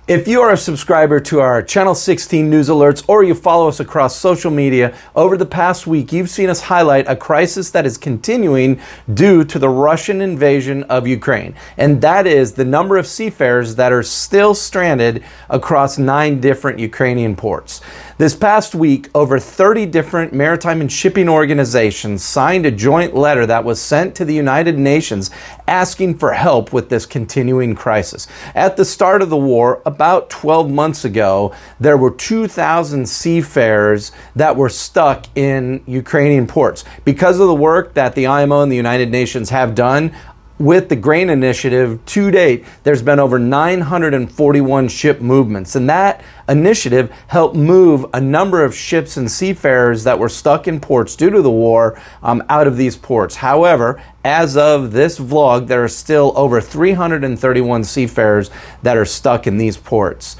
If you are a subscriber to our Channel 16 news alerts or you follow us across social media, over the past week you've seen us highlight a crisis that is continuing due to the Russian invasion of Ukraine. And that is the number of seafarers that are still stranded across 9 different Ukrainian ports. This past week, over 30 different maritime and shipping organizations signed a joint letter that was sent to the United Nations asking for help with this continuing crisis. At the start of the war, about 12 months ago, there were 2,000 seafarers that were stuck in Ukrainian ports. Because of the work that the IMO and the United Nations have done, with the grain initiative to date, there's been over 941 ship movements, and that initiative helped move a number of ships and seafarers that were stuck in ports due to the war out of these ports. However, as of this vlog, there are still over 331 seafarers that are stuck in these ports.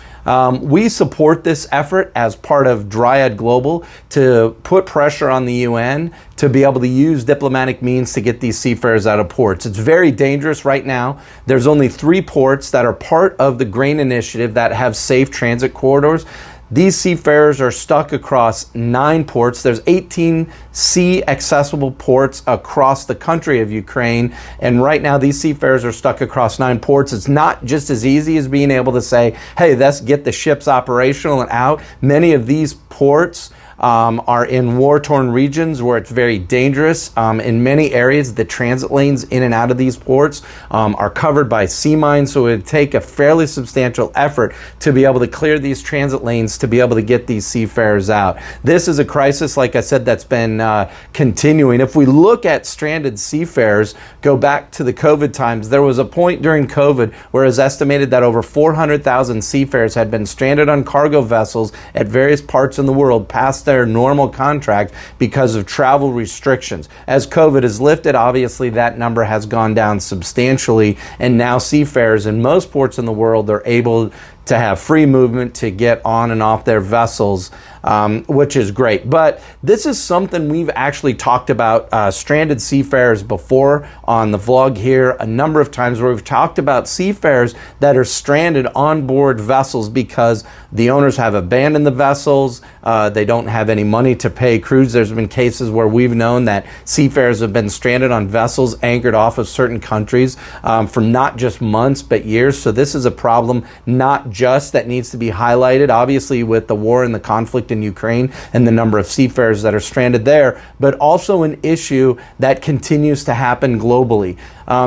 We support this effort as part of Dryad Global to put pressure on the UN to be able to use diplomatic means to get these seafarers out of ports. It's very dangerous right now. There's only 3 ports that are part of the grain initiative that have safe transit corridors. These seafarers are stuck across 9 ports. There's 18 sea accessible ports across the country of Ukraine. And right now these seafarers are stuck across 9 ports. It's not just as easy as being able to say, hey, let's get the ships operational and out. Many of these ports are in war-torn regions where it's very dangerous. In many areas, the transit lanes in and out of these ports are covered by sea mines, so it would take a fairly substantial effort to be able to clear these transit lanes to be able to get these seafarers out. This is a crisis, like I said, that's been continuing. If we look at stranded seafarers, go back to the COVID times, there was a point during COVID where it was estimated that over 400,000 seafarers had been stranded on cargo vessels at various parts in the world past their normal contract because of travel restrictions. As COVID is lifted, obviously that number has gone down substantially, and now seafarers in most ports in the world are able to have free movement to get on and off their vessels, which is great. But this is something we've actually talked about stranded seafarers before on the vlog here a number of times, where we've talked about seafarers that are stranded on board vessels because the owners have abandoned the vessels, they don't have any money to pay crews. There's been cases where we've known that seafarers have been stranded on vessels anchored off of certain countries for not just months but years. So this is a problem not just that needs to be highlighted, obviously with the war and the conflict in Ukraine and the number of seafarers that are stranded there, but also an issue that continues to happen globally.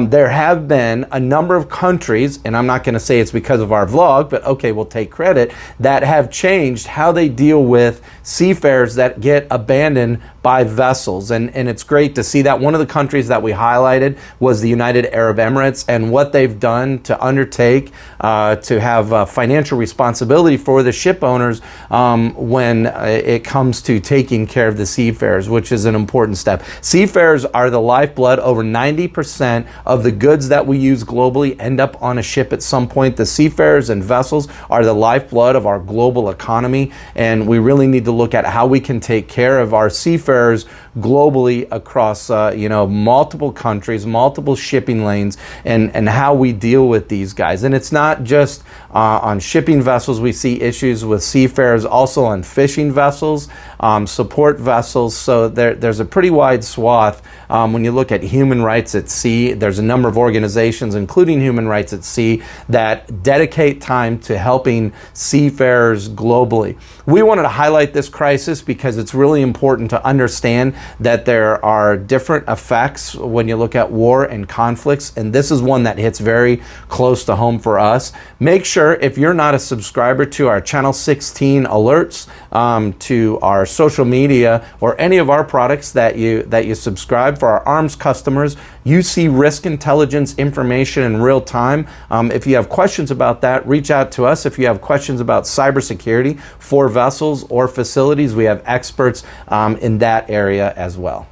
There have been a number of countries, and I'm not going to say it's because of our vlog, but okay, we'll take credit, that have changed how they deal with seafarers that get abandoned by vessels. And it's great to see that. One of the countries that we highlighted was the United Arab Emirates, and what they've done to undertake to have financial responsibility for the ship owners when it comes to taking care of the seafarers, which is an important step. Seafarers are the lifeblood. Over 90% of the goods that we use globally end up on a ship at some point. The seafarers and vessels are the lifeblood of our global economy, and we really need to look at how we can take care of our seafarers globally across multiple countries, multiple shipping lanes, and how we deal with these guys. And it's not just on shipping vessels we see issues with seafarers, also on fishing vessels, support vessels. So there's a pretty wide swath. When you look at human rights at sea, there's a number of organizations, including Human Rights at Sea, that dedicate time to helping seafarers globally. We wanted to highlight this crisis because it's really important to understand that there are different effects when you look at war and conflicts, and this is one that hits very close to home for us. Make sure, if you're not a subscriber to our Channel 16 alerts, to our social media, or any of our products that you subscribe. For our arms customers, you see risk intelligence information in real time. If you have questions about that, reach out to us. If you have questions about cybersecurity for vessels or facilities, we have experts in that area as well.